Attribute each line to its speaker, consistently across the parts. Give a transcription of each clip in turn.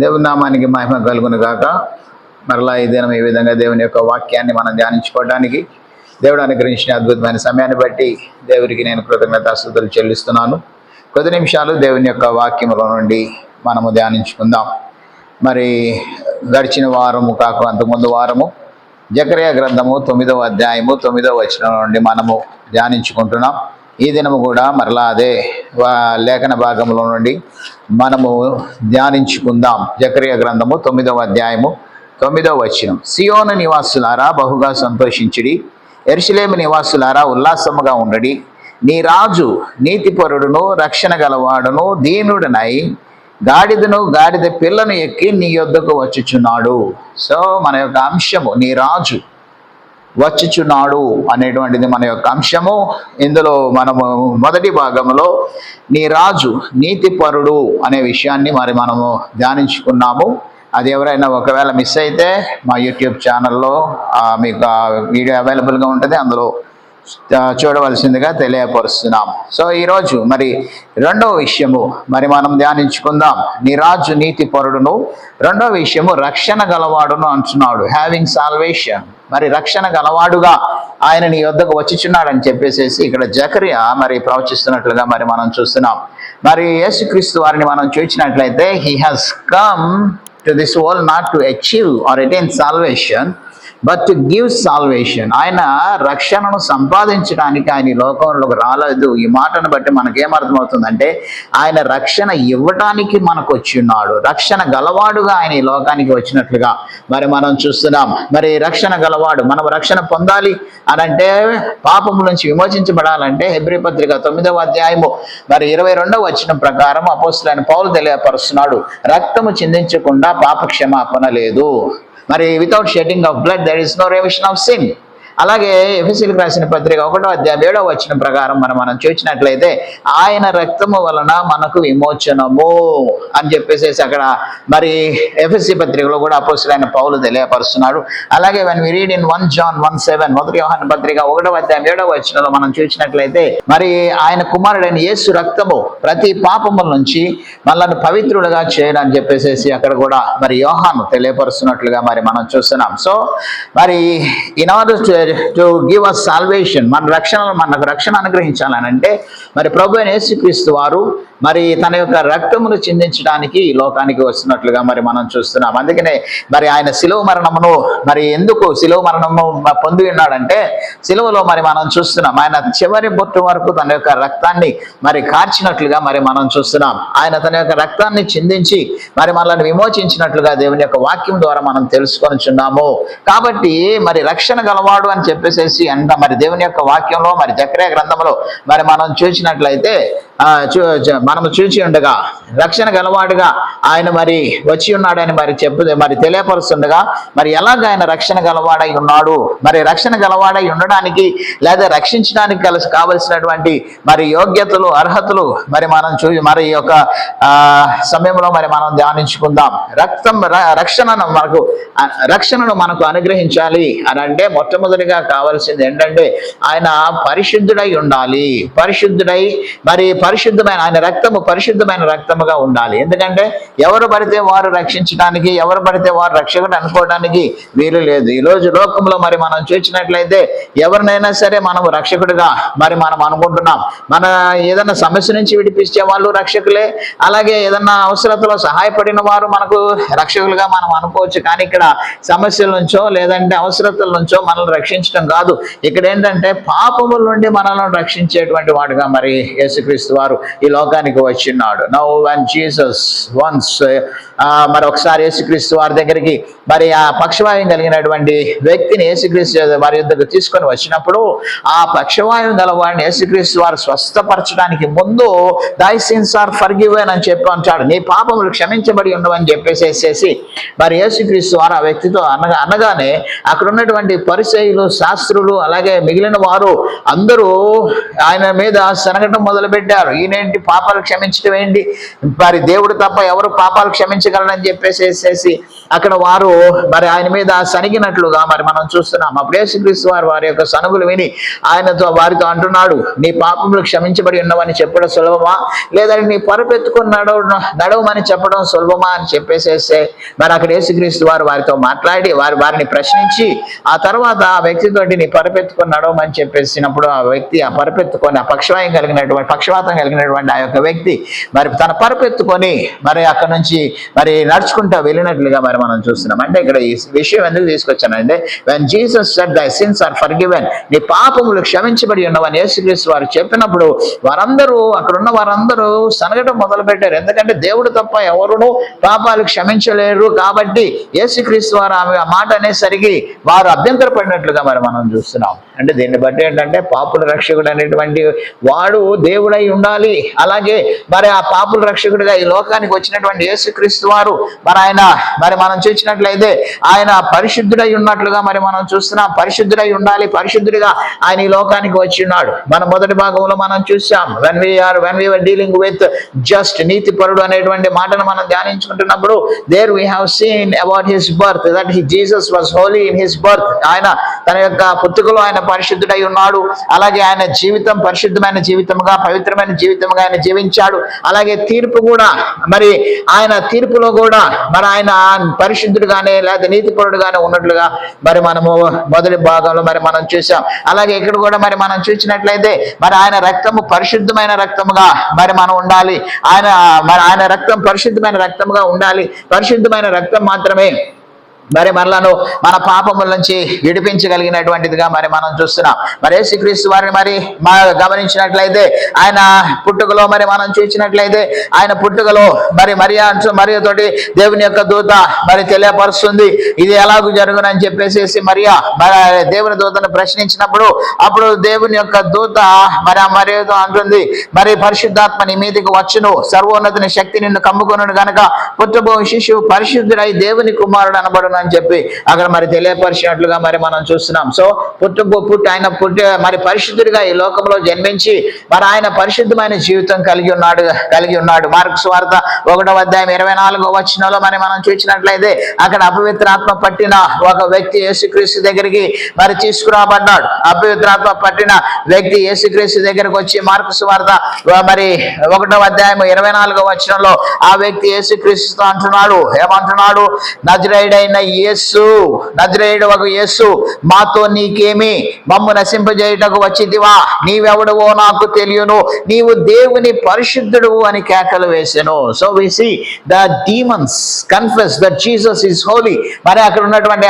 Speaker 1: దేవుని నామానికి మహిమ కలుగును గాక. మరలా ఈ దినం ఈ విధంగా దేవుని యొక్క వాక్యాన్ని మనం ధ్యానించుకోవడానికి దేవుడు అనుగ్రహించిన అద్భుతమైన సమయాన్ని బట్టి దేవుడికి నేను కృతజ్ఞతాస్తుతులు చెల్లిస్తున్నాను. కొద్ది నిమిషాలు దేవుని యొక్క వాక్యములో నుండి మనము ధ్యానించుకుందాం. మరి గడిచిన వారము కాక అంతకుముందు వారము జకర్యా గ్రంథము 9వ అధ్యాయము 9వ వచనం నుండి మనము ధ్యానించుకుంటున్నాం. ఈ దినము కూడా మరలా అదే లేఖన భాగంలో నుండి మనము ధ్యానించుకుందాం. జకర్యా గ్రంథము 9వ అధ్యాయము 9వ వచనం. సియోను నివాసులారా బహుగా సంతోషించుడి, యెరూషలేము నివాసులారా ఉల్లాసముగా ఉండడి. నీ రాజు నీతిపరుడును రక్షణ గలవాడును దీనుడనై గాడిదను గాడిద పిల్లను ఎక్కి నీ యొద్దకు వచ్చుచున్నాడు. సో మన యొక్క అంశము నీ రాజు వచ్చుచున్నాడు అనేటువంటిది మన యొక్క అంశము. ఇందులో మనము మొదటి భాగంలో నీ రాజు నీతిపరుడు అనే విషయాన్ని మనము ధ్యానించుకున్నాము. అది ఎవరైనా ఒకవేళ మిస్ అయితే మా యూట్యూబ్ ఛానల్లో మీకు వీడియో అవైలబుల్గా ఉంటుంది, అందులో చూడవలసిందిగా తెలియపరుస్తున్నాం. సో ఈరోజు మరి రెండవ విషయము మనం ధ్యానించుకుందాం. నీ రాజు నీతిపరుడును, రెండవ విషయము రక్షణ గలవాడును అంటున్నాడు. హ్యావింగ్ సాల్వేషన్, మరి రక్షణ గలవాడుగా ఆయన నీ యొద్దకు వచ్చిచున్నాడు అని చెప్పేసి ఇక్కడ జకర్యా ప్రవచిస్తున్నట్లుగా మనం చూస్తున్నాం. మరి యేసుక్రీస్తు వారిని మనం చూసినట్లయితే he has come to this world not to achieve or attain salvation but to give salvation. ఆయన రక్షణను సంపాదించడానికి ఆయన ఈ లోకంలోకి రాలేదు. ఈ మాటను బట్టి మనకేమర్థమవుతుందంటే ఆయన రక్షణ ఇవ్వటానికి మనకు వచ్చి ఉన్నాడు. రక్షణ గలవాడుగా ఆయన ఈ లోకానికి వచ్చినట్లుగా మనం చూస్తున్నాం. మరి రక్షణ గలవాడు, మనం రక్షణ పొందాలి అనంటే, పాపము నుంచి విమోచించబడాలంటే హెబ్రీ పత్రిక 9వ అధ్యాయము 22వ వచనం ప్రకారం అపోస్తలుడైన పౌలు తెలియపరుస్తున్నాడు, రక్తము చిందించకుండా పాప క్షమాపణ లేదు. మరి without shedding of blood there is no remission of sin. అలాగే ఎఫెసీయులకు రాసిన పత్రిక 1వ అధ్యాయం 7వ వచనం ప్రకారం మనం చూసినట్లయితే ఆయన రక్తము వలన మనకు విమోచనము అని చెప్పేసి అక్కడ ఎఫెసీ పత్రికలో కూడా అపోస్తలుడైన పౌలు తెలియపరుస్తున్నాడు. అలాగే when we read in 1 John 1:7 మొదటి యోహాను పత్రిక 1వ అధ్యాయం 7వ వచనంలో మనం చూసినట్లయితే ఆయన కుమారుడైన యేసు రక్తము ప్రతి పాపముల నుంచి మనల్ని పవిత్రులుగా చేయడం చెప్పేసి అక్కడ కూడా యోహాను తెలియపరుస్తున్నట్లుగా మనం చూస్తున్నాం. So in order to give us salvation, మనకు రక్షణ అనుగ్రహించాలనంటే ప్రభు అయిన యేసుక్రీస్తు వారు తన యొక్క రక్తమును చిందించడానికి ఈ లోకానికి వస్తున్నట్లుగా మనం చూస్తున్నాం. అందుకనే ఆయన శిలువ మరణమును ఎందుకు శిలువ మరణము పొంది ఉన్నాడంటే, శిలువలో మనం చూస్తున్నాం ఆయన చివరి బొట్టు వరకు తన యొక్క రక్తాన్ని కార్చినట్లుగా మనం చూస్తున్నాం. ఆయన తన యొక్క రక్తాన్ని చిందించి మనల్ని విమోచించినట్లుగా దేవుని యొక్క వాక్యం ద్వారా మనం తెలుసుకొనిచున్నాము. కాబట్టి రక్షణ గలవాడు అని చెప్పేసి అంట దేవుని యొక్క వాక్యంలో జకర్యా గ్రంథంలో మనం చూసినట్లయితే మనము చూచి ఉండగా రక్షణ గలవాడుగా ఆయన వచ్చి ఉన్నాడని తెలియపరుస్తుండగా ఎలాగ ఆయన రక్షణ గలవాడై ఉన్నాడు, రక్షణ గలవాడై ఉండడానికి లేదా రక్షించడానికి కావలసినటువంటి యోగ్యతలు అర్హతలు మనం ఈ యొక్క సమయంలో మనం ధ్యానించుకుందాం. రక్షణను మనకు అనుగ్రహించాలి అని అంటే మొట్టమొదటిగా కావాల్సింది ఏంటంటే ఆయన పరిశుద్ధుడై ఉండాలి. పరిశుద్ధుడై పరిశుద్ధమైన ఆయన రక్తము పరిశుద్ధమైన రక్తముగా ఉండాలి. ఎందుకంటే ఎవరు పడితే వారు రక్షించడానికి, ఎవరు పడితే వారు రక్షకుడు అనుకోవడానికి వీలు లేదు. ఈరోజు లోకంలో మనం చూసినట్లయితే ఎవరినైనా సరే మనము రక్షకుడిగా మనం అనుకుంటున్నాం. మన ఏదైనా సమస్య నుంచి విడిపించే వాళ్ళు రక్షకులే, అలాగే ఏదన్నా అవసరతలో సహాయపడిన వారు మనకు రక్షకులుగా మనం అనుకోవచ్చు. కానీ ఇక్కడ సమస్యల నుంచో లేదంటే అవసరతల నుంచో మనల్ని రక్షించడం కాదు. ఇక్కడ ఏంటంటే పాపముల నుండి మనల్ని రక్షించేటువంటి వాడుగా యేసుక్రీస్తు వారు ఈ లోకానికి వచ్చిన్నాడు. నౌ when Jesus once ఒకసారి యేసుక్రీస్తు వారి దగ్గరికి ఆ పక్షవాయువు కలిగినటువంటి వ్యక్తిని యేసుక్రీస్తు వారి యొద్దకు తీసుకొని వచ్చినప్పుడు ఆ పక్షవాయువు గల వారిని యేసుక్రీస్తు వారు స్వస్థపరచడానికి ముందు thy sins are forgiven అని చెప్పి అంటాడు, నీ పాపములు క్షమించబడి ఉండవని చెప్పేసేసి యేసుక్రీస్తు వారు ఆ వ్యక్తితో అనగానే అక్కడ ఉన్నటువంటి పరిసయ్యులు, శాస్త్రులు, అలాగే మిగిలిన వారు అందరూ ఆయన మీద శనగటం మొదలుపెట్టారు. ఈయనేంటి పాపాలు క్షమించడం ఏంటి, దేవుడు తప్ప ఎవరు పాపాలు క్షమించగలరని చెప్పేసి అక్కడ వారు మరి ఆయన మీద సనిగినట్లుగా మరి మనం చూస్తున్నాం. అప్పుడు యేసుక్రీస్తు వారి యొక్క సనుగులు విని వారితో అంటున్నాడు, నీ పాపములు క్షమించబడి ఉన్నవని చెప్పడం సులభమా, లేదంటే నీ పరుపెత్తుకుని నడవమని చెప్పడం సులభమా అని చెప్పేసేస్తే మరి అక్కడ యేసుక్రీస్తు వారితో మాట్లాడి వారిని ప్రశ్నించి ఆ తర్వాత ఆ వ్యక్తితోటి నీ పరుపెత్తుకొని నడవమని చెప్పేసినప్పుడు ఆ వ్యక్తి ఆ పరుపెత్తుకొని పక్షవాతం కలిగినటువంటి ఆ యొక్క వ్యక్తి మరి తన పరుపెత్తుకొని మరి అక్కడ నుంచి మరి నడుచుకుంటూ వెళ్ళినట్లుగా మరి మనం చూస్తున్నాం. అంటే ఇక్కడ ఈ విషయం ఎందుకు తీసుకొచ్చానంటే, when Jesus said thy sins are forgiven, నీ పాపములు క్షమించబడి ఉన్నవని యేసుక్రీస్తు వారు చెప్పినప్పుడు వారందరూ అక్కడున్న వారందరూ సనగడం మొదలు పెట్టారు. ఎందుకంటే దేవుడు తప్ప ఎవరునూ పాపాలు క్షమించలేరు కాబట్టి యేసుక్రీస్తు వారు ఆ మాట అనేసరికి వారు అభ్యంతరపడినట్లుగా మరి మనం చూస్తున్నాం. అంటే దీన్ని బట్టి ఏంటంటే పాపుల రక్షకుడు అనేటువంటి వాడు దేవుడై ఉండాలి. అలాగే మరి ఆ పాపుల రక్షకుడిగా ఈ లోకానికి వచ్చినటువంటి యేసుక్రీస్తు వారు మరి మనం చూసినట్లయితే ఆయన పరిశుద్ధుడై ఉన్నట్లుగా మరి మనం చూస్తున్నాం. పరిశుద్ధుడై ఉండాలి, పరిశుద్ధుడిగా ఆయన ఈ లోకానికి వచ్చి ఉన్నాడు. మన మొదటి భాగంలో మనం చూసాం, when we were dealing with just నీతిపరుడు అనేటువంటి మాటను మనం ధ్యానించుకుంటున్నప్పుడు there we have seen about his birth, that Jesus was holy in his birth. ఆయన తన యొక్క పుట్టుకలో ఆయన పరిశుద్ధుడై ఉన్నాడు. అలాగే ఆయన జీవితం పరిశుద్ధమైన జీవితంగా, పవిత్రమైన జీవితంగా ఆయన జీవించాడు. అలాగే తీర్పు కూడా మరి ఆయన తీర్పులో కూడా మరి ఆయన పరిశుద్ధుడుగానే లేదా నీతిపరుడుగానే ఉన్నట్లుగా మరి మనము మొదటి భాగంలో మరి మనం చూసాం. అలాగే ఇక్కడ కూడా మరి మనం చూసినట్లయితే మరి ఆయన రక్తము పరిశుద్ధమైన రక్తముగా మరి మనం ఉండాలి. ఆయన రక్తం పరిశుద్ధమైన రక్తముగా ఉండాలి. పరిశుద్ధమైన రక్తం మాత్రమే మరి మనలను మన పాపముల నుంచి విడిపించగలిగినటువంటిదిగా మరి మనం చూస్తున్నాం. మరి యేసుక్రీస్తు వారిని మరి గమనించినట్లయితే ఆయన పుట్టుకలో మరి మనం చూసినట్లయితే ఆయన పుట్టుకలో మరి మరియతోటి దేవుని యొక్క దూత మరి తెలియపరుస్తుంది ఇది ఎలాగూ జరుగునని చెప్పేసి మరియా మరి దేవుని దూతను ప్రశ్నించినప్పుడు అప్పుడు దేవుని యొక్క దూత మరి ఆ మరియతో అంటుంది, మరి పరిశుద్ధాత్మ నీ మీదకి వచ్చును, సర్వోన్నతుని శక్తి నిన్ను కమ్ముకొనును గనక పుట్టబో శిశువు పరిశుద్ధుడై దేవుని కుమారుడు అనబడును అని చెప్పి అక్కడ మరి తెలియపరిచినట్లుగా మరి మనం చూస్తున్నాం. సో ఆయన మరి పరిశుద్ధుడిగా ఈ లోకంలో జన్మించి మరి ఆయన పరిశుద్ధమైన జీవితం కలిగి ఉన్నాడు. మార్కు సువార్త 1వ అధ్యాయం 24వ వచనంలో మరి మనం చూసినట్లయితే అక్కడ అపవిత్రాత్మ పట్టిన ఒక వ్యక్తి యేసుక్రీస్తు దగ్గరికి మరి తీసుకురాబడ్డాడు. అపవిత్రాత్మ పట్టిన వ్యక్తి యేసుక్రీస్తు దగ్గరకు వచ్చి మార్కు సువార్త మరి 1వ అధ్యాయం 24వ వచనంలో ఆ వ్యక్తి యేసుక్రీస్తుతో అంటున్నాడు, ఏమంటున్నాడు, నజరేయుడైన నజరేయుడు యేసు మాతో నీకేమి, మమ్ము నశింపజేయుటకు వచ్చితివా, నీవెవడవో నాకు తెలియను, నీవు దేవుని పరిశుద్ధుడు అని కేకలు వేసెను. So we see the demons confess that Jesus is holy. మరి అక్కడ ఉన్నటువంటి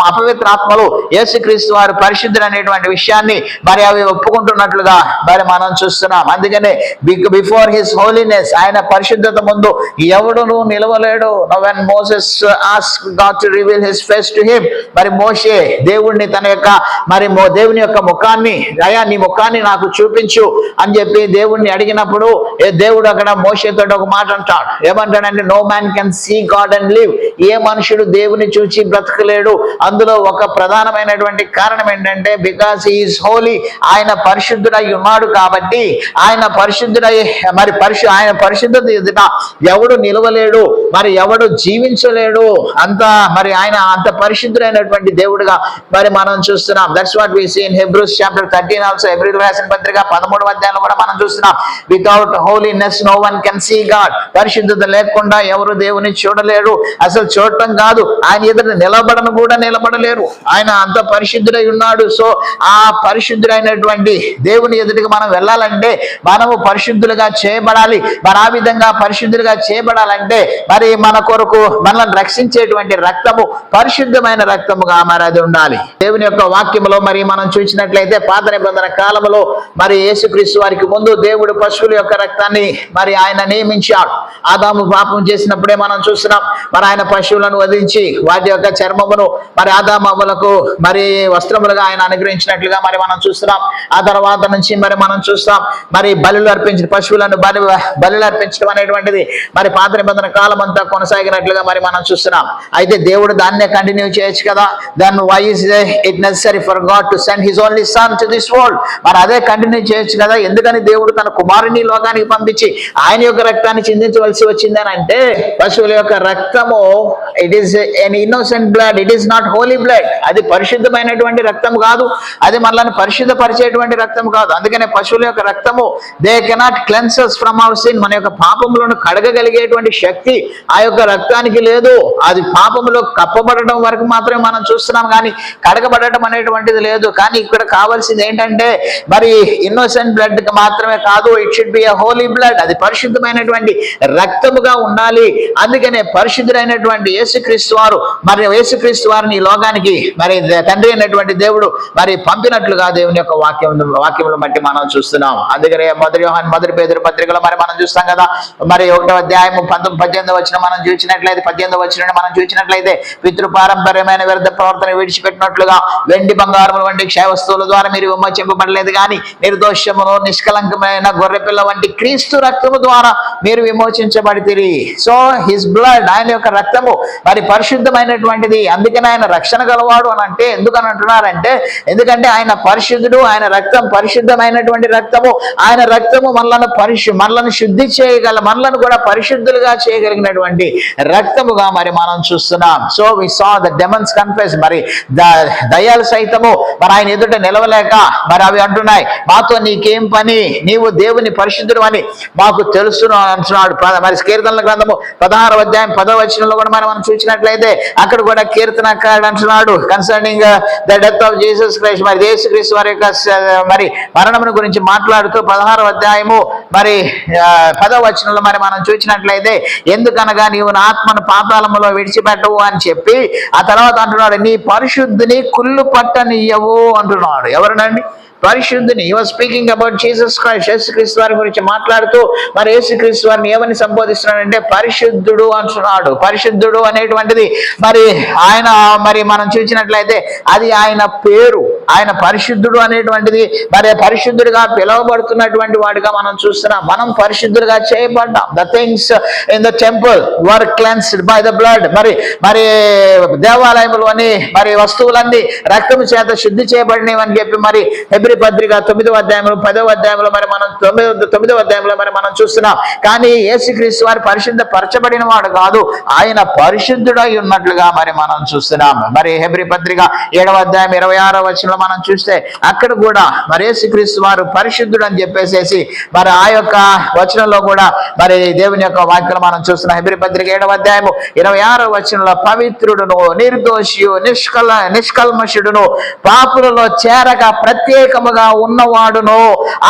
Speaker 1: అపవిత్రాత్మలు యేసుక్రీస్తు వారు పరిశుద్ధుడు అనేటువంటి విషయాన్ని మరి అవి ఒప్పుకుంటున్నట్లుగా మరి మనం చూస్తున్నాం. అందుకనే బిఫోర్ హిస్ హోలీనెస్, ఆయన పరిశుద్ధత ముందు ఎవడును నిలవలేడు. when Moses asked God to reveal his face to him, మరి మోషే దేవుణ్ణి తన యొక్క మరి దేవుని యొక్క ముఖాన్ని, అయ్యా నీ ముఖాన్ని నాకు చూపించు అని చెప్పి దేవుణ్ణి అడిగినప్పుడు దేవుడు అక్కడ మోషేతో ఒక మాట అంటాడు. ఏమంటాడంటే, no man can see God and live. ఏ మనుషుడు దేవుని చూచి బ్రతకలేడు. అందులో ఒక ప్రధానమైనటువంటి కారణం ఏంటంటే బికాస్ హీ ఈజ్ హోలీ, ఆయన పరిశుద్ధుడై ఉన్నాడు కాబట్టి ఆయన పరిశుద్ధుడై మరి ఆయన పరిశుద్ధత ఎదుట ఎవడు నిలవలేడు, మరి ఎవడు జీవించలేడు. మరి ఆయన అంత పరిశుద్ధుడైనటువంటి దేవుడుగా మరి మనం చూస్తున్నాం. That's what we see in Hebrews chapter 13 also. హెబ్రీయులకు రాసిన పత్రిక 13వ అధ్యాయంలో కూడా మనం చూస్తున్నాం, without holiness no one can see God. పరిశుద్ధత లేకుండా ఎవరు దేవుని చూడలేరు. అసలు చూడటం కాదు, ఆయన ఎదుట నిలబడలేరు. ఆయన అంత పరిశుద్ధుడై ఉన్నాడు. సో ఆ పరిశుద్ధుడైనటువంటి దేవుని ఎదుటికి మనం వెళ్ళాలంటే మనము పరిశుద్ధులుగా చేయబడాలి. మరి ఆ విధంగా పరిశుద్ధులుగా చేయబడాలంటే మరి మన కొరకు మనల్ని రక్షించేటువంటి రక్తము పరిశుద్ధమైన రక్తముగా మరి అది ఉండాలి. దేవుని యొక్క వాక్యములో మరి మనం చూసినట్లయితే పాత నిబంధన కాలంలో మరి యేసుక్రీస్తు వారికి ముందు దేవుడు పశువుల యొక్క రక్తాన్ని మరి ఆయన నియమించాడు. ఆదాము పాపం చేసినప్పుడే మనం చూస్తున్నాం, మరి ఆయన పశువులను వధించి వాటి యొక్క చర్మమును మరి ఆదాములకు మరి వస్త్రములుగా ఆయన అనుగ్రహించినట్లుగా మరి మనం చూస్తున్నాం. ఆ తర్వాత నుంచి మరి మనం చూస్తాం, మరి బలులు అర్పించిన పశువులను బలులు అర్పించడం అనేటువంటిది మరి పాత నిబంధన కాలం అంతా కొనసాగినట్లుగా మరి మనం చూస్తున్నాం. అయితే దేవుడు దాన్నే కంటిన్యూ చేయొచ్చు కదా. Then why is it necessary for God to send his only son to this world? మరి అదే కంటిన్యూ చేయొచ్చు కదా. ఎందుకని దేవుడు తన కుమారుని లోకానికి పంపించి ఆయన యొక్క రక్తాన్ని చిందించవలసి వచ్చిందని అంటే, పశువుల యొక్క రక్తము it is an innocent blood, it is not holy blood. అది పరిశుద్ధమైనటువంటి రక్తం కాదు, అది మనల్ని పరిశుద్ధపరిచేటువంటి రక్తం కాదు. అందుకనే పశువుల యొక్క రక్తము they cannot cleanse us from our sin. మన యొక్క పాపములను కడగగలిగేటువంటి శక్తి ఆ యొక్క రక్తానికి లేదు. అది పాపములో కప్పబడటం వరకు మాత్రమే మనం చూస్తున్నాం, కానీ కడగబడటం అనేటువంటిది లేదు. కానీ ఇక్కడ కావాల్సింది ఏంటంటే మరి ఇన్నోసెంట్ బ్లడ్ మాత్రమే కాదు, it should be a holy blood. అది పరిశుద్ధమైనటువంటి రక్తముగా ఉండాలి. అందుకనే పరిశుద్ధుడైనటువంటి యేసుక్రీస్తు వారు మరి యేసుక్రీస్తు వారిని ఈ లోకానికి మరి తండ్రి అయినటువంటి దేవుడు మరి పంపినట్లుగా దేవుని యొక్క వాక్యములు బట్టి మనం చూస్తున్నాం. అందుకనే మొదటి పేతురు పత్రికలో మరి మనం చూస్తాం కదా. మరి 1వ అధ్యాయము 18వ వచనం మనం చూసినట్లయితే 18వ వచనం మనం చూసినట్లయితే పితృపారంపర్యమైన వ్యర్థ ప్రవర్తన విడిచిపెట్టినట్లుగా వెండి బంగారముల వంటి క్షయ వస్తువుల ద్వారా మీరు విమోచింపబడలేదు, కానీ నిర్దోషమును నిష్కలంకమైన గొర్రెపిల్ల వంటి క్రీస్తు రక్తము ద్వారా మీరు విమోచించబడితిరి. సో హిస్ బ్లడ్, ఆయన యొక్క రక్తము మరి పరిశుద్ధమైనటువంటిది. అందుకని ఆయన రక్షణ గలవాడు అని అంటే ఎందుకని అంటున్నారంటే, ఎందుకంటే ఆయన పరిశుద్ధుడు, ఆయన రక్తం పరిశుద్ధమైనటువంటి రక్తము. ఆయన రక్తము మనలను శుద్ధి చేయగల, మనలను కూడా పరిశుద్ధులుగా చేయగలిగినటువంటి రక్తముగా మరి మనం చూస్తున్నాం. So we saw the demons confess, మరి దయ్యాలు సైతము మరి ఆయన ఎదుట నిలవలేక మరి అవి అంటున్నాయి, మాతో నీకేం పని, నీవు దేవుని పరిశుద్ధుడు అని మాకు తెలుసును అంటున్నాడు. మరి కీర్తనల గ్రంథము 16వ అధ్యాయం 10వ వచనంలో కూడా మనం చూసినట్లయితే అక్కడ కూడా కీర్తనకారుడు అంటున్నాడు concerning the death of Jesus Christ, మరి యేసుక్రీస్తు వారి యొక్క మరి మరణమును గురించి మాట్లాడుతూ 16వ అధ్యాయము మరి 10వ వచనంలో మరి మనం చూసినట్లయితే, ఎందుకనగా నీవు నా ఆత్మను పాతాళములో విడిచిపెట్టవు అని చెప్పి ఆ తర్వాత అంటున్నాడు, నీ పరిశుద్ధిని కుళ్ళు పట్టనియ్యవు అంటున్నాడు. ఎవరినండి? పరిశుద్ధిని. You are speaking about Jesus Christ, యేసుక్రీస్తు వారి గురించి మాట్లాడుతూ మరి యేసుక్రీస్తు వారిని ఏమని సంబోధిస్తున్నాడంటే పరిశుద్ధుడు అంటున్నాడు. పరిశుద్ధుడు అనేటువంటిది మరి ఆయన మరి మనం చూసినట్లయితే అది ఆయన పేరు. ఆయన పరిశుద్ధుడు అనేటువంటిది మరి పరిశుద్ధుడిగా పిలువబడుతున్నటువంటి వాడిగా మనం చూస్తున్నాం. మనం పరిశుద్ధులుగా చేయబడ్డాం. The things in the temple were cleansed by the blood. మరి దేవాలయంలోని మరి వస్తువులన్నీ రక్తము చేత శుద్ధి చేయబడినవి అని చెప్పి మరి హెబ్రీ పత్రిక 9వ అధ్యాయంలో 10వ అధ్యాయంలో మరి మనం 9వ అధ్యాయంలో మరి మనం చూస్తున్నాం. కానీ యేసుక్రీస్తు వారు పరిశుద్ధ పరచబడిన వాడు కాదు, ఆయన పరిశుద్ధుడై ఉన్నట్లుగా మరి మనం చూస్తున్నాం. మరి హెబ్రీ పత్రిక 7వ అధ్యాయం 26వ వచనంలో మనం చూస్తే అక్కడ కూడా మరి యేసుక్రీస్తు వారు పరిశుద్ధుడు అని చెప్పేసేసి మరి ఆ యొక్క వచనంలో కూడా మరి దేవుని యొక్క వాక్యం మనం చూస్తున్నాం. హెబ్రీ పత్రిక 7వ అధ్యాయము 26వ వచనంలో పవిత్రుడును నిర్దోషియు నిష్కల్మషుడును పాపులలో చేరక ప్రత్యేకముగా ఉన్నవాడును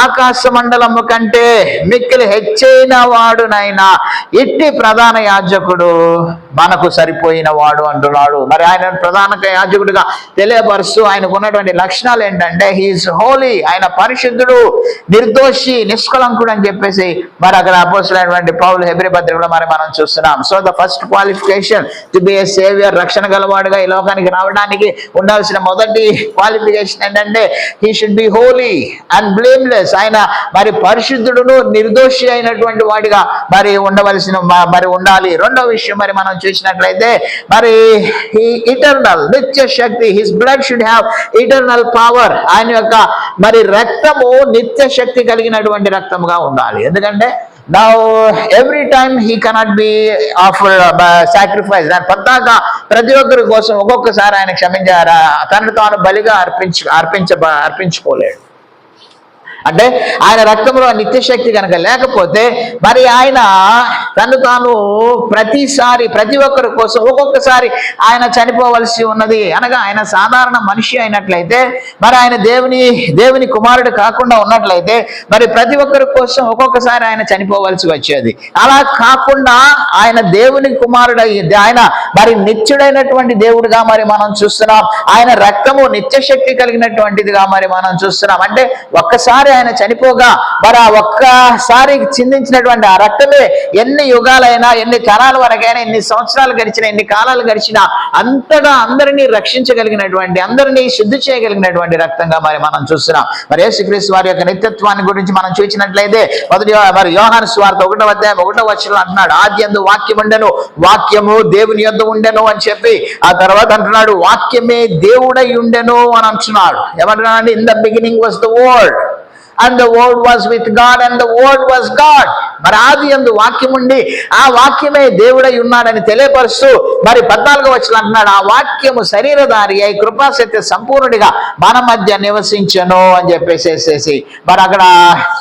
Speaker 1: ఆకాశ మండలము కంటే మిక్కిలి హెచ్చైన వాడునైనా ఇట్టి ప్రధాన యాజకుడు మనకు సరిపోయిన వాడు అంటున్నాడు. మరి ఆయన ప్రధాన యాజకుడిగా తెలియపరుస్తూ ఆయనకు ఉన్నటువంటి లక్షణాలు ఏంటంటే హీఈస్ హోలీ, ఆయన పరిశుద్ధుడు, నిర్దోషి, నిష్కలంకుడు అని చెప్పేసి మరి అక్కడ అపోస్తలుడైనటువంటి పౌలు హెబ్రీ పత్రికలో మరి మనం చూస్తున్నాం. So the first qualification to be A saviour, రక్షణ గలవాడుగా ఈ లోకానికి రావడానికి ఉండాల్సిన మొదటి క్వాలిఫికేషన్ ఏంటంటే he should be holy and blameless. ఆయన మరి పరిశుద్ధుడును నిర్దోషి అయినటువంటి వాడిగా మరి ఉండాలి. రెండో విషయం మరి మనం చూసినట్లయితే మరి ఇటర్నల్, నిత్య శక్తి, his blood should have eternal power. ఆయన యొక్క మరి రక్తము నిత్య శక్తి కలిగినటువంటి రక్తముగా ఉండాలి. ఎందుకంటే now every time he cannot be offered sacrifice. దాని పద్దాక ప్రతి ఒక్కరి కోసం ఒక్కొక్కసారి ఆయన క్షమించారా, తనను తాను బలిగా అర్పించుకోలేడు. అంటే ఆయన రక్తంలో నిత్యశక్తి కనుక లేకపోతే మరి ఆయన తను తాను ప్రతి ఒక్కరి కోసం ఒక్కొక్కసారి ఆయన చనిపోవలసి ఉన్నది. అనగా ఆయన సాధారణ మనిషి అయినట్లయితే మరి ఆయన దేవుని కుమారుడు కాకుండా ఉన్నట్లయితే మరి ప్రతి ఒక్కరి కోసం ఒక్కొక్కసారి ఆయన చనిపోవలసి వచ్చేది. అలా కాకుండా ఆయన దేవుని కుమారుడు, ఆయన మరి నిత్యుడైనటువంటి దేవుడుగా మరి మనం చూస్తున్నాం. ఆయన రక్తము నిత్యశక్తి కలిగినటువంటిదిగా మరి మనం చూస్తున్నాం. అంటే ఒక్కసారి ఆయన చనిపోగా మరి ఆ ఒక్కసారి చిందించినటువంటి ఆ రక్తమే ఎన్ని యుగాలైనా, ఎన్ని తరాల వరకైనా, ఎన్ని సంవత్సరాలు గడిచినా, ఎన్ని కాలాలు గడిచినా అంతగా అందరినీ రక్షించగలిగినటువంటి, అందరినీ శుద్ధి చేయగలిగినటువంటి రక్తంగా మరి మనం చూస్తున్నాం. మరి యేసుక్రీస్తు వారి యొక్క నిత్యత్వాన్ని గురించి మనం చూసినట్లయితే మరి యోహాను సువార్త 1వ అధ్యాయం 1వ వచనంలో అంటున్నాడు, ఆదియందు వాక్యం ఉండెను, వాక్యము దేవుని యొద్ద ఉండెను అని చెప్పి ఆ తర్వాత అంటున్నాడు వాక్యమే దేవుడై ఉండెను అని అంటున్నాడు. ఏమంటున్నాడు? In the beginning was the word and the word was with God and the word was God. మరి ఆది యందు వాక్యం ఉండి ఆ వాక్యమే దేవుడై ఉన్నాడని తెలియపరుస్తూ మరి 14వ వచనం అంటున్నాడు, ఆ వాక్యము శరీరధారి అయి కృపాసత్య సంపూర్ణుడిగా మన మధ్య నివసించెను అని చెప్పేసేసి మరి అక్కడ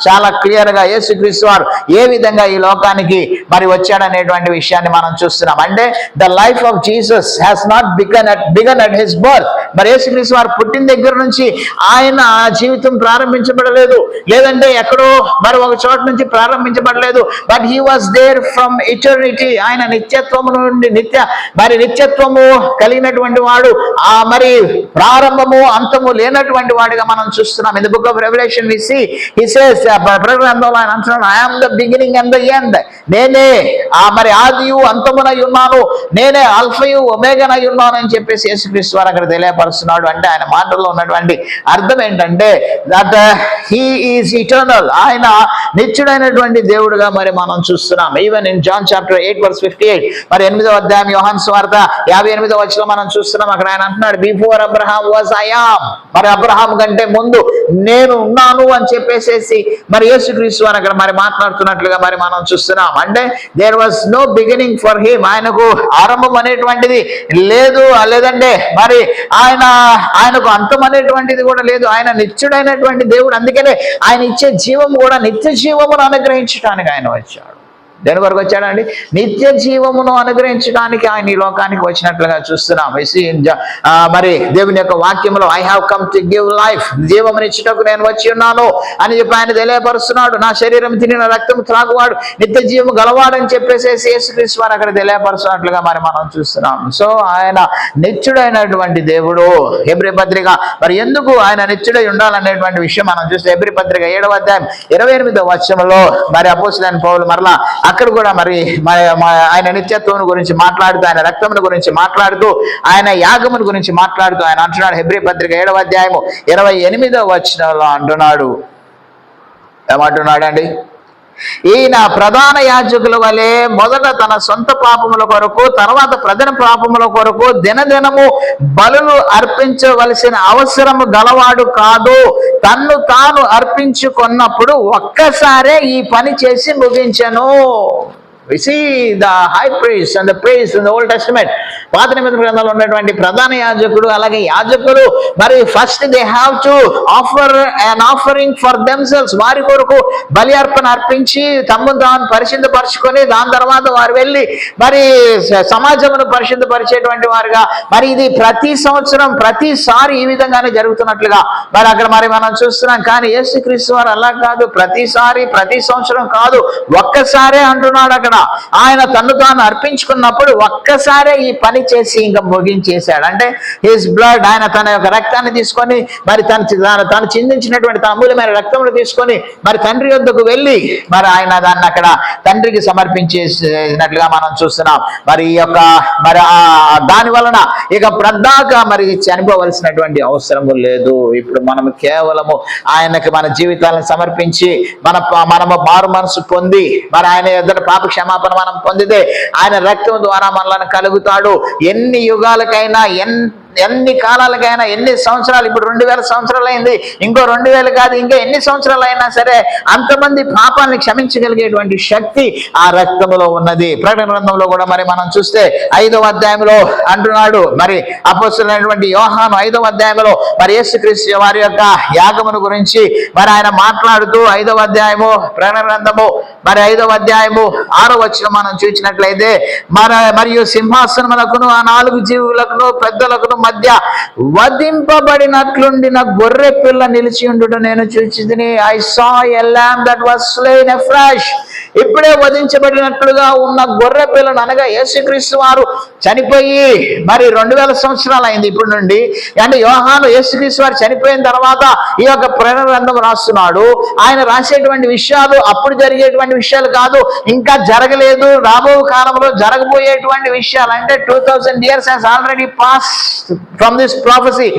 Speaker 1: చాలా క్లియర్ గా యేసుక్రీస్తు వారు ఏ విధంగా ఈ లోకానికి మరి వచ్చాడనేటువంటి విషయాన్ని మనం చూస్తున్నాం. అంటే the life of Jesus has not began at his birth. మరి యేసుక్రీస్తు వారు పుట్టిన దగ్గర నుంచి ఆయన జీవితం ప్రారంభించబడలేదు, లేదంటే ఎక్కడో మరి ఒక చోట నుంచి ప్రారంభించబడలేదు. But he was there from eternity. ఆయన నిత్యత్వము నుండి నిత్యత్వము కలిగినటువంటి వాడు, ఆ మరి ప్రారంభము అంతము లేనటువంటి వాడిగా మనం చూస్తున్నాం. In the book of revolution we see he says, ప్రకటనలో ఆయన అంటున్నాడు, I am the beginning and the end. నేనే ఆ మరి ఆదియు అంతమునై ఉన్నాను, నేనే అల్ఫయు ఒమేగానై ఉన్నాను అని చెప్పేసి యేసుక్రీస్తు వారు అక్కడ తెలియపరుస్తున్నాడు. అంటే ఆయన మాటల్లో ఉన్నటువంటి అర్థం ఏంటంటే దట్ హీ ఈజ్ ఇటర్నల్. ఆయన నిత్యుడైనటువంటి దేవుడుగా మరి మనం చూస్తున్నాం. ఈవెన్ ఇన్ జాన్ చాప్టర్ 8:58 మరి 8వ అధ్యాయం యోహాను సువార్త 58వ వచనం మనం చూస్తున్నాం. అక్కడ ఆయన అంటున్నాడు, before Abraham was I am. మరి అబ్రహాం కంటే ముందు నేను ఉన్నాను అని చెప్పేసేసి మరి యేసుక్రీస్తు వారు అక్కడ మరి మాట్లాడుతున్నట్లుగా మరి మనం చూస్తున్నాం. అంటే there was no beginning for him. ఆయనకు ఆరంభం అనేటువంటిది లేదు, లేదంటే మరి ఆయనకు అంతం అనేటువంటిది కూడా లేదు. ఆయన నిత్యుడైనటువంటి దేవుడు. అందుకనే ఆయన ఇచ్చే జీవం కూడా నిత్య జీవమును అనుగ్రహించడానికి ఆయన వచ్చాడు. దేని వరకు వచ్చాడండి? నిత్య జీవమును అనుగ్రహించడానికి ఆయన ఈ లోకానికి వచ్చినట్లుగా చూస్తున్నాం. మరి దేవుని యొక్క వాక్యంలో I have come to give life, జీవమునిచ్చుటకు నేను వచ్చి ఉన్నాను అని చెప్పి ఆయన తెలియపరుస్తున్నాడు. నా శరీరం తినిన రక్తం త్రాగువాడు నిత్య జీవము గలవాడని చెప్పేసి యేసుక్రీస్తు వారు అక్కడ తెలియపరుస్తున్నట్లుగా మరి మనం చూస్తున్నాం. సో ఆయన నిత్యుడైనటువంటి దేవుడు. హెబ్రీ పత్రిక మరి ఎందుకు ఆయన నిత్యుడై ఉండాలనేటువంటి విషయం మనం చూస్తే హెబ్రీ పత్రిక 7వ అధ్యాయం 28వ వచనంలో మరి అపోస్తలుడైన పౌలు మరలా అక్కడ కూడా మరి ఆయన నిత్యత్వం గురించి మాట్లాడుతూ, ఆయన రక్తమును గురించి మాట్లాడుతూ, ఆయన యాగమును గురించి మాట్లాడుతూ ఆయన అంటున్నాడు. హెబ్రీ పత్రిక 7వ అధ్యాయము 28వ వచనంలో అంటున్నాడు, ఏమంటున్నాడండి? ఈయన ప్రధాన యాజకుల వలె మొదట తన సొంత పాపముల కొరకు, తర్వాత ప్రజల పాపముల కొరకు దినదినము బలులు అర్పించవలసిన అవసరము గలవాడు కాదు. తన్ను తాను అర్పించుకున్నప్పుడు ఒక్కసారే ఈ పని చేసి ముగించెను. We see the high priest and the priest in the Old Testament. పాత నిబంధన గ్రంథంలో ఉన్నటువంటి ప్రధాన యాజకుడు అలాగే యాజకులు మరి first they have to offer an offering for themselves. వారి కొరకు బలి అర్పణ అర్పించి తమను తాను పరిశుద్ధపరచుకొని దాని తర్వాత వారు వెళ్ళి మరి సమాజమును పరిశుద్ధపరిచేటువంటి వారుగా మరి ఇది ప్రతి సంవత్సరం ప్రతిసారి ఈ విధంగానే జరుగుతున్నట్లుగా మరి అక్కడ మరి మనం చూస్తున్నాం. కానీ యేసుక్రీస్తు వారు అలా కాదు, ప్రతిసారి ప్రతి సంవత్సరం కాదు, ఒక్కసారే అంటున్నాడు. అక్కడ ఆయన తను తాను అర్పించుకున్నప్పుడు ఒక్కసారే ఈ పని చేసి ఇంకా ముగించేశాడు. అంటే హిస్ బ్లడ్, ఆయన తన యొక్క రక్తాన్ని తీసుకొని మరి తను చిందించినటువంటి తన అమూల్యమైన రక్తములు తీసుకొని మరి తండ్రి వద్దకు వెళ్ళి మరి ఆయన దాన్ని అక్కడ తండ్రికి సమర్పించేసినట్లుగా మనం చూస్తున్నాం. మరి ఈ యొక్క మరి దాని వలన ఇక ప్రద్దాక మరి చనిపోవలసినటువంటి అవసరము లేదు. ఇప్పుడు మనము కేవలము ఆయనకి మన జీవితాలను సమర్పించి మనము మారు మనసు పొంది మరి ఆయన ఎదుట పాప క్షమాపణ మనం పొందితే ఆయన రక్తం ద్వారా మనల్ని కలుగుతాడు. ఎన్ని యుగాలకైనా ఎన్ని కాలాలకైనా ఎన్ని సంవత్సరాలు, ఇప్పుడు 2000 సంవత్సరాలు అయింది, ఇంకో 2000 కాదు, ఇంకా ఎన్ని సంవత్సరాలు అయినా సరే అంతమంది పాపాన్ని క్షమించగలిగేటువంటి శక్తి ఆ రక్తములో ఉన్నది. ప్రకటన గ్రంథంలో కూడా మరి మనం చూస్తే 5వ అధ్యాయంలో అంటున్నాడు, మరి అపోస్తలుడైనటువంటి యోహాను 5వ అధ్యాయంలో మరి యేసుక్రీస్తు వారి యొక్క యాగమును గురించి మరి ఆయన మాట్లాడుతూ 5వ అధ్యాయము ప్రకటన గ్రంథము మరి 5వ అధ్యాయము 6వ వచనం మనం చూసినట్లయితే మరియు సింహాసనములకును ఆ 4 జీవులకును పెద్దలకును మధ్య వధింపబడినట్లుండిన గొర్రె పిల్ల నిలిచి ఉండుట నేను చూచితిని. I saw a lamb that was slain afresh. ఇప్పుడే వధించబడినట్లుగా ఉన్న గొర్రె పిల్లను అనగా యేసుక్రీస్తు వారు చనిపోయి మరి 2000 సంవత్సరాలు అయింది ఇప్పుడు నుండి. అంటే యోహాను యేసుక్రీస్తు వారు చనిపోయిన తర్వాత ఈ యొక్క ప్రేరణ గ్రంథం రాస్తున్నాడు. ఆయన రాసేటువంటి విషయాలు అప్పుడు జరిగేటువంటి విషయాలు కాదు, ఇంకా జరగలేదు, రాబో కాలంలో జరగబోయేటువంటి విషయాలు. అంటే 2000 years has already passed from this prophecy,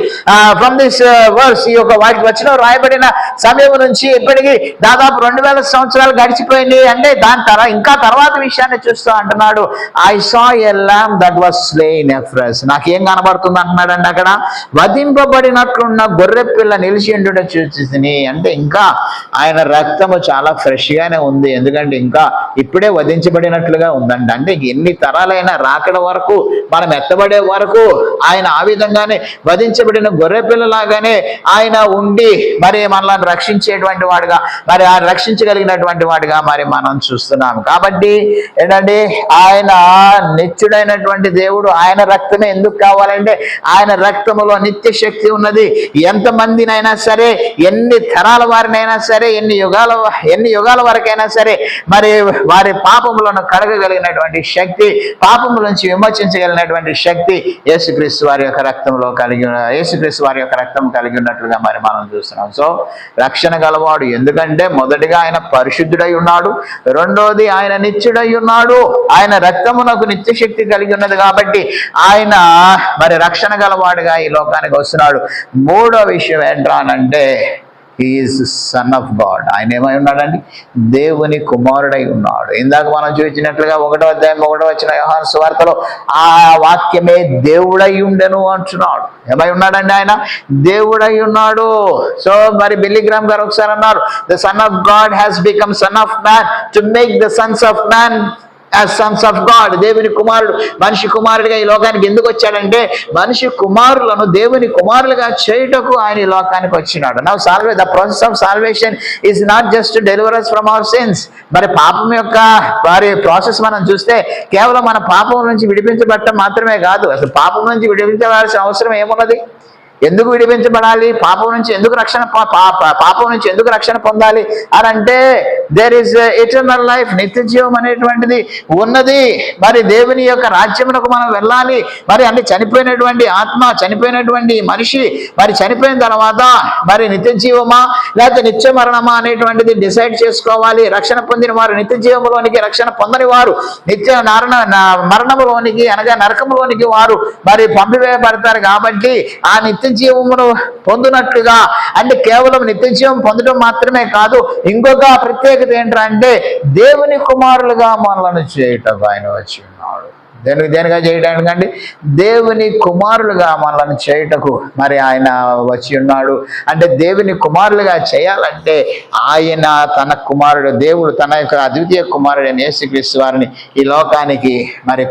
Speaker 1: from this verse. ఈ యొక్క వచనం రాయబడిన సమయం నుంచి ఇప్పటికి దాదాపు 2000 సంవత్సరాలు గడిచిపోయింది. అంటే దాని ఇంకా తర్వాత విషయాన్ని చూస్తూ అంటున్నాడు, I saw a lamb that was slain afresh. నాకేం కనబడుతుంది అంటున్నాడు అండి అక్కడ, వధింపబడినట్లున్న గొర్రె పిల్ల నిలిచి ఉండుట చూసి. అంటే ఇంకా ఆయన రక్తము చాలా ఫ్రెష్ గానే ఉంది, ఎందుకంటే ఇంకా ఇప్పుడే వధించబడినట్లుగా ఉందండి. అంటే ఎన్ని తరాలైనా రాకడ వరకు, మనం ఎత్తబడే వరకు ఆయన ఆ విధంగానే వధించబడిన గొర్రె పిల్లలాగానే ఆయన ఉండి మరి మనల్ని రక్షించేటువంటి వాడుగా, మరి ఆ రక్షించగలిగినటువంటి వాడుగా మరి మనం చూస్తున్నాం. కాబట్టి ఏంటంటే ఆయన నిత్యుడైనటువంటి దేవుడు. ఆయన రక్తమే ఎందుకు కావాలంటే ఆయన రక్తములో నిత్య శక్తి ఉన్నది. ఎంతమందినైనా సరే, ఎన్ని తరాల వారినైనా సరే, ఎన్ని యుగాల వరకైనా సరే మరి వారి పాపములను కడగగలిగినటువంటి శక్తి, పాపముల నుంచి విమోచించగలిగినటువంటి శక్తి యేసుక్రీస్తు వారి యొక్క రక్తంలో యేసుక్రీస్తు వారి యొక్క రక్తం కలిగి ఉన్నట్లుగా మరి మనం చూస్తున్నాం. సో రక్షణ గలవాడు, ఎందుకంటే మొదటిగా ఆయన పరిశుద్ధుడై ఉన్నాడు, రెండోది ఆయన నిత్యుడై ఉన్నాడు, ఆయన రక్తమునకు నిత్య శక్తి కలిగి ఉన్నది. కాబట్టి ఆయన మరి రక్షణ గలవాడుగా ఈ లోకానికి వస్తున్నాడు. మూడో విషయం ఏంట్రానంటే ఈజ్ సన్ ఆఫ్ గాడ్. ఆయన ఏమై ఉన్నాడండి, దేవుని కుమారుడై ఉన్నాడు. ఇందాక మనం చూపించినట్లుగా 1వ అధ్యాయం 1వ వచనం యోహాను సువార్తలో ఆ వాక్యమే దేవుడై ఉండెను అంటున్నాడు. ఏమై ఉన్నాడండి, ఆయన దేవుడై ఉన్నాడు. సో మరి బిల్లీ గ్రామ్ గారు ఒకసారి అన్నారు, the son of God has become son of man to make the Sons of man as sons of God. దేవుని కుమారుడు, మనిషి కుమారుడిగా ఈ లోకానికి ఎందుకు వచ్చాడంటే మనిషి కుమారులను దేవుని కుమారులుగా చేయుటకు ఆయన ఈ లోకానికి వచ్చినాడు. Now the process of salvation is not just to deliver us from our sins. మరి పాపం యొక్క వారి ప్రాసెస్ మనం చూస్తే కేవలం మన పాపం నుంచి విడిపించబడటం మాత్రమే కాదు, అసలు పాపం నుంచి విడిపించవలసిన అవసరం ఏమున్నది? ఎందుకు విడిపించబడాలి? పాపం నుంచి ఎందుకు రక్షణ పొందాలి అని అంటే దేర్ ఇస్ ఎటర్నల్ లైఫ్, నిత్య జీవం అనేటువంటిది ఉన్నది. మరి దేవుని యొక్క రాజ్యమునకు మనం వెళ్ళాలి. మరి అంటే చనిపోయినటువంటి ఆత్మ, చనిపోయినటువంటి మనిషి మరి చనిపోయిన తర్వాత మరి నిత్య జీవమా లేకపోతే నిత్య మరణమా అనేటువంటిది డిసైడ్ చేసుకోవాలి. రక్షణ పొందిన వారు నిత్య జీవములోనికి, రక్షణ పొందని వారు నిత్య మరణములోనికి అనగా నరకములోనికి వారు మరి పంపివేయబడతారు. కాబట్టి ఆ నిత్య జీవమును పొందినట్లుగా, అంటే కేవలం నిత్య జీవం పొందడం మాత్రమే కాదు, ఇంకొక ప్రత్యేకత ఏంటంటే దేవుని కుమారులుగా మనలను చేయటం ఆయన వచ్చి ఉన్నాడు. దేనిగా చేయడానికి అండి, దేవుని కుమారులుగా మనల్ని చేయుటకు మరి ఆయన వచ్చి ఉన్నాడు. అంటే దేవుని కుమారులుగా చేయాలంటే ఆయన తన కుమారుడు, దేవుడు తన యొక్క అద్వితీయ కుమారుడైన యేసుక్రీస్తు వారిని ఈ లోకానికి మరి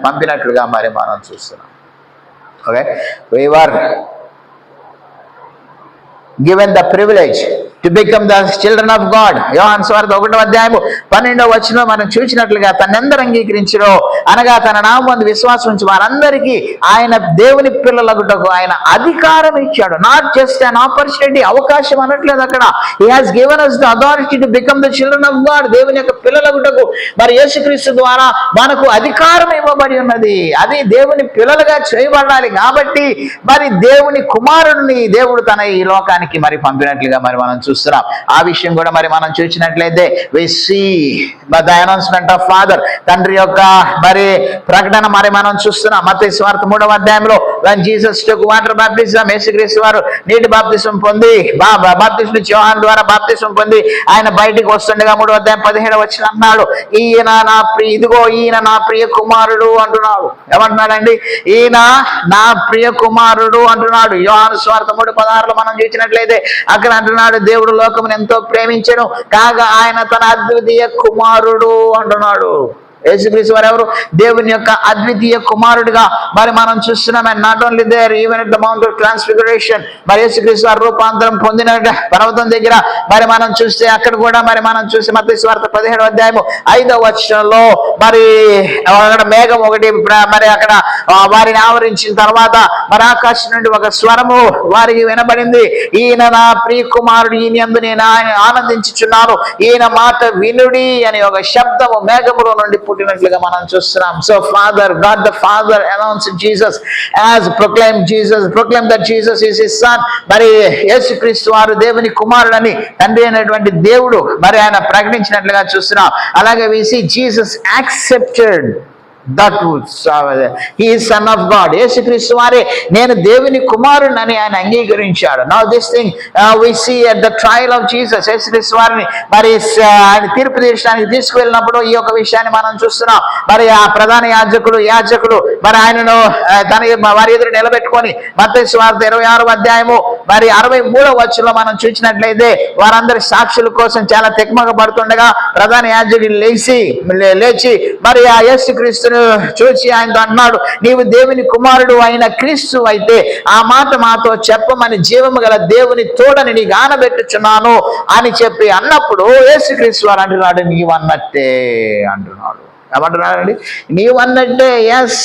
Speaker 1: పంపినట్లుగా మరి మనం చూస్తున్నాం. Okay, we were given the privilege to become the children of God. యోహాను సువార్త 1వ అధ్యాయము 12వ వచనం మనం చూసినట్లుగా తనందరూ అంగీకరించిరో అనగా తన నామమునందు విశ్వాసం ఉంచి వారందరికీ ఆయన దేవుని పిల్లలగుటకు ఆయన అధికారం ఇచ్చాడు. నాట్ జస్ట్ అన్ ఆపర్చునిటీ, అవకాశం అనట్లేదు అక్కడ. He has given us the authority to become the children of God. దేవుని యొక్క పిల్లలగుటకు మరి యేసుక్రీస్తు ద్వారా మనకు అధికారం ఇవ్వబడి ఉన్నది. అది దేవుని పిల్లలుగా చేయబడాలి. కాబట్టి మరి దేవుని కుమారుడిని దేవుడు తన ఈ లోకానికి మరి పంపినట్లుగా మరి మనం చూస్తున్నాం. ఆ విషయం కూడా మరి మనం చూసినట్లయితే we see the announcement of father, తండ్రి యొక్క మరి ప్రకటన మరి మనం చూస్తున్నాం. మత్తయి సువార్త 3వ అధ్యాయంలో when Jesus took water baptism, యేసుక్రీస్తు వారు నీటి బాప్తిసం పొంది బాప్తిసం ఇచ్చి యోహాను ద్వారా బాప్తిసం పొంది ఆయన బయటికి వస్తుండగా 3వ అధ్యాయం 17వ వచనం అన్నాడు, ఈయన నా ప్రియ కుమారుడు అంటున్నాడు. ఏమంటున్నాడండి? ఈయన నా ప్రియ కుమారుడు అంటున్నాడు. యోహాను సువార్త 3:16లో మనం చూసినట్లయితే అక్కడ అంటున్నాడు, దేవుడు లోకమును ఎంతో ప్రేమించెను కాగా ఆయన తన అద్వితీయ కుమారుడు అంటున్నాడు. యేసుక్రీస్తు వారు ఎవరు? దేవుని యొక్క అద్వితీయ కుమారుడిగా మరి మనం చూస్తున్నాం. And not only there, even at the mount of transfiguration మరి యేసుక్రీస్తు వారు రూపాంతరం పొందిన పర్వతం దగ్గర మరి మనం చూస్తే అక్కడ కూడా మరి మనం చూసి మత్తయి సువార్త 17వ అధ్యాయము 5వ వచనంలో మరి అక్కడ మేఘం ఒకటి మరి అక్కడ వారిని ఆవరించిన తర్వాత మరి ఆకాశం నుండి ఒక స్వరము వారికి వినబడింది, ఈయన నా ప్రియ కుమారుడు, ఈయన యందు నేను ఆనందించుచున్నాను, ఈయన మాట వినుడి అని ఒక శబ్దము మేఘములో నుండి పుట్టినట్లుగా మనం చూస్తున్నాం. So father, God the father announced Jesus as proclaim that Jesus is his son. మరి యేసుక్రీస్తు వారు దేవుని కుమారుడని తండ్రి అయినటువంటి దేవుడు మరి ఆయన ప్రకటించినట్లుగా చూస్తున్నాం. అలాగే we see Jesus accepted that he is son of God. యేసుక్రీస్తు వారే నేను దేవుని కుమారుడని ఆయన అంగీకరించాడు. Now this thing we see at the trial of Jesus. యేసుక్రీస్తు వారిని మరి ఆయన తీర్పు తీర్చడానికి తీసుకువెళ్ళినప్పుడు ఈ యొక్క విషయాన్ని మనం చూస్తున్నాం. మరి ఆ ప్రధాన యాజకుడు మరి ఆయనను వారి ఎదురు నిలబెట్టుకొని మత్తయి సువార్త 26వ అధ్యాయము మరి 63వ వచనంలో మనం చూసినట్లయితే వారందరి సాక్షుల కోసం చాలా తెక్మగ పడుతుండగా ప్రధాన యాజకుడు లేచి మరి ఆ యేసుక్రీస్తును చూసి ఆయనతో అన్నాడు, నీవు దేవుని కుమారుడు అయిన క్రీస్తు అయితే ఆ మాట మాతో చెప్పమని జీవము గల దేవుని తోడని నీకు ఆనబెట్టుచున్నాను అని చెప్పి అన్నప్పుడు యేసుక్రీస్తు వారు అంటున్నాడు, నీవు అన్నట్టే అంటున్నాడు. ఏమంటున్నాడండి? నీవు అన్నట్టే, yes,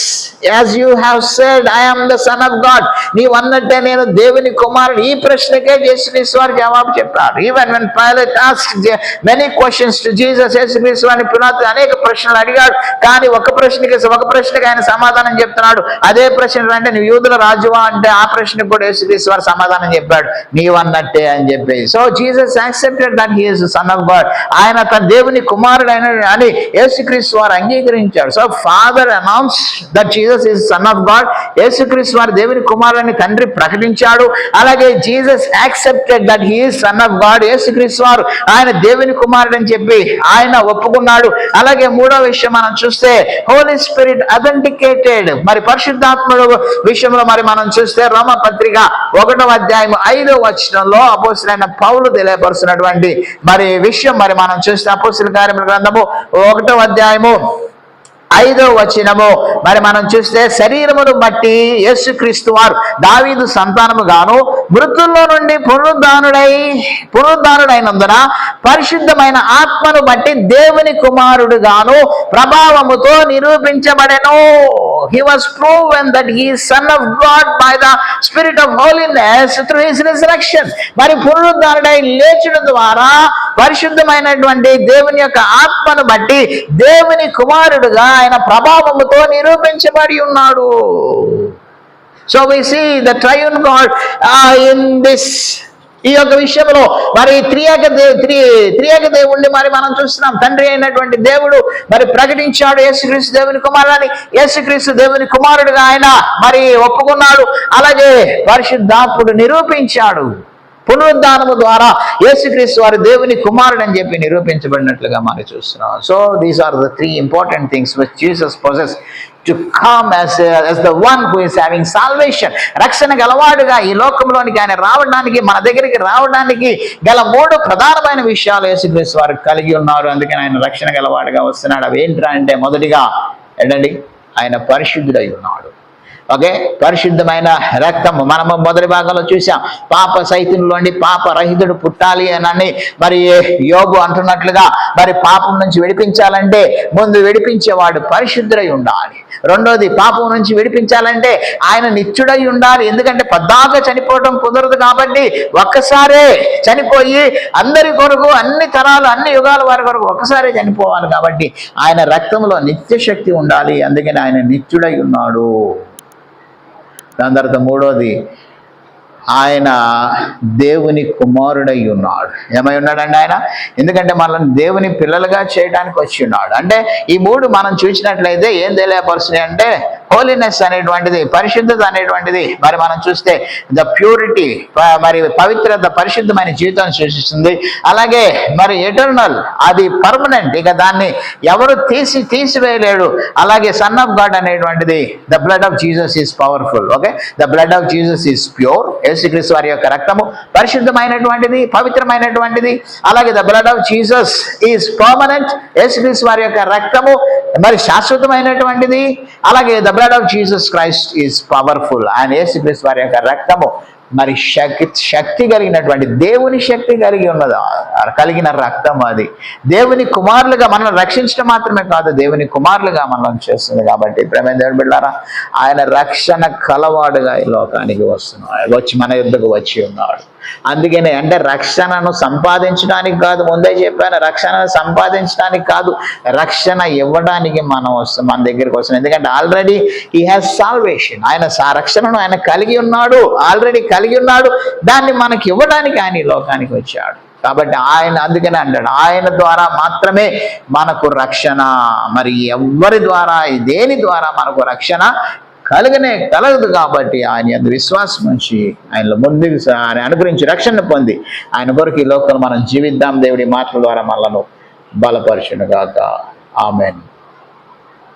Speaker 1: as you have said I am the son of God, నీవు అన్నట్టే నేను దేవుని కుమారుడు. ఈ ప్రశ్నకే యేసుక్రీస్తు వారు జవాబు చెప్పారు. Even when pilot asked many questions to Jesus, యేసుక్రీస్తు వారిని పిలాతు అనేక ప్రశ్నలు అడిగాడు, కానీ ఒక ప్రశ్నకి ఆయన సమాధానం చెప్తున్నాడు. అదే ప్రశ్న అంటే నువ్వు యూదుల రాజువా అంటే ఆ ప్రశ్నకు కూడా యేసుక్రీస్తు వారు సమాధానం చెప్పాడు, నీవు అన్నట్టే అని చెప్పి. So Jesus accepted that he is the son of God. ఆయన తన దేవుని కుమారుడు అని యేసుక్రీస్తు వారు అంగీకరించాడు. So father announce that Jesus is sun of God. యేసుక్రీస్తు వారు దేవుని కుమారుని తండ్రి ప్రకటించాడు. అలాగే Jesus accepted that he is sun of God. యేసుక్రీస్తు వారు ఆయన దేవుని కుమారుడు అని చెప్పి ఆయన ఒప్పుకున్నాడు. అలాగే మూడో విషయం మనం చూస్తే హోలీ స్పిరిట్ అథెంటికేటెడ్. మరి పరిశుద్ధాత్ముడు విషయంలో మరి మనం చూస్తే రోమా పత్రిక 1వ అధ్యాయం 5వ వచనంలో అపోస్తలుడైన పౌలు తెలియపరుస్తున్నటువంటి మరి విషయం మరి మనం చూస్తే అపోస్తలుల కార్యముల గ్రంథము 1వ అధ్యాయము 5వ వచనము మరి మనం చూస్తే శరీరమును బట్టి యేసుక్రీస్తు వారు దావీదు సంతానము గాను మృతుల్లో నుండి పునరుద్ధానుడైనందున పరిశుద్ధమైన ఆత్మను బట్టి దేవుని కుమారుడు గాను ప్రభావముతో నిరూపించబడెను. He was proven that he is son of God by the spirit of holiness through his resurrection. మరి పునరుద్ధానుడై లేచుట ద్వారా పరిశుద్ధమైనటువంటి దేవుని యొక్క ఆత్మను బట్టి దేవుని కుమారుడుగా ఆయన ప్రభావముతో నిరూపించబడి ఉన్నాడు. So we see the triune God in this. ఈ యొక్క విషయంలో మరి త్రియేక దేవుణ్ణి మరి మనం చూస్తున్నాం. తండ్రి అయినటువంటి దేవుడు మరి ప్రకటించాడు యేసుక్రీస్తు దేవుని కుమారుడని. యేసుక్రీస్తు దేవుని కుమారుడుగా ఆయన మరి ఒప్పుకున్నాడు. అలాగే పరిశుద్ధాత్ముడు నిరూపించాడు. పునరుద్ధానము ద్వారా యేసుక్రీస్తు వారు దేవుని కుమారుడు అని చెప్పి నిరూపించబడినట్లుగా మనం చూస్తున్నాం. So these are the 3 important things which Jesus possessed to come as the one who is having salvation. రక్షణ గలవాడుగా ఈ లోకంలోనికి ఆయన రావడానికి, మన దగ్గరికి రావడానికి గల 3 ప్రధానమైన విషయాలు యేసుక్రీస్తు వారు కలిగి ఉన్నారు. అందుకని ఆయన రక్షణ గలవాడుగా వస్తున్నాడు. అవి ఏంట్రా అంటే మొదటిగా ఏంటండి, ఆయన పరిశుద్ధుడై ఉన్నాడు. ఓకే, పరిశుద్ధమైన రక్తము మనము మొదటి భాగంలో చూసాం. పాప సైతంలోండి పాప రహితుడు పుట్టాలి అని మరి యోబు అంటున్నట్లుగా మరి పాపం నుంచి విడిపించాలంటే ముందు విడిపించేవాడు పరిశుద్ధుడై ఉండాలి. రెండోది, పాపం నుంచి విడిపించాలంటే ఆయన నిత్యుడై ఉండాలి. ఎందుకంటే పద్దాక చనిపోవడం కుదరదు కాబట్టి ఒక్కసారే చనిపోయి అందరి కొరకు, అన్ని తరాలు, అన్ని యుగాల వారి కొరకు ఒక్కసారే చనిపోవాలి కాబట్టి ఆయన రక్తంలో నిత్య శక్తి ఉండాలి. అందుకని ఆయన నిత్యుడై ఉన్నాడు. దాని తర్వాత మూడోది, ఆయన దేవుని కుమారుడై ఉన్నాడు. ఏమై ఉన్నాడండి ఆయన? ఎందుకంటే మనల్ని దేవుని పిల్లలుగా చేయడానికి వచ్చి ఉన్నాడు. అంటే ఈ 3 మనం చూసినట్లయితే ఏం తెలియపరుస్తున్నాయి అంటే హోలీనెస్ అనేటువంటిది, పరిశుద్ధత అనేటువంటిది మరి మనం చూస్తే ద ప్యూరిటీ, మరి పవిత్రత, పరిశుద్ధమైన జీవితాన్ని సూచిస్తుంది. అలాగే మరి ఎటర్నల్, అది పర్మనెంట్, ఇక దాన్ని ఎవరు తీసివేయలేడు. అలాగే సన్ ఆఫ్ గాడ్ అనేటువంటిది, the blood of Jesus is powerful. Okay, the blood of Jesus is pure. యేసుక్రీస్తు వారి యొక్క రక్తము పరిశుద్ధమైనటువంటిది, పవిత్రమైనటువంటిది. అలాగే the blood of Jesus is permanent. యేసుక్రీస్తు వారి యొక్క రక్తము మరి శాశ్వతమైనటువంటిది. అలాగే the blood of Jesus Christ is powerful. ఆయన యేసుక్రీస్తు వారి యొక్క రక్తము మరి శక్తి కలిగినటువంటి, దేవుని శక్తి కలిగిన రక్తం అది. దేవుని కుమారులుగా మనల్ని రక్షించడం మాత్రమే కాదు, దేవుని కుమారులుగా మనల్ని చేస్తుంది. కాబట్టి ప్రేమ దేవుని బిడ్డలారా, ఆయన రక్షణ కలవాడుగా ఈ లోకానికి వచ్చి మన యుద్ధకు వచ్చి ఉన్నాడు. అందుకనే అంటే రక్షణను సంపాదించడానికి కాదు, ముందే చెప్పాను, రక్షణను సంపాదించడానికి కాదు, రక్షణ ఇవ్వడానికి మనం వస్తాం, మన దగ్గరికి వస్తాం. ఎందుకంటే ఆల్రెడీ హీ హ్యాస్ సాల్వేషన్. ఆయన రక్షణను ఆయన కలిగి ఉన్నాడు, ఆల్రెడీ కలిగి ఉన్నాడు. దాన్ని మనకి ఇవ్వడానికి ఆయన ఈ లోకానికి వచ్చాడు. కాబట్టి ఆయన అందుకనే అంటాడు, ఆయన ద్వారా మాత్రమే మనకు రక్షణ. మరి ఎవరి ద్వారా, దేని ద్వారా మనకు రక్షణ కలగదు. కాబట్టి ఆయన యందు విశ్వాసం ఉంచి ఆయనలో ముందుకు ఆయన అనుగ్రహించి రక్షణ పొంది ఆయన కొరకు ఈ లోకంలో మనం జీవిద్దాం. దేవుడి మాటల ద్వారా మనలను బలపరచును గాక. ఆమేన్.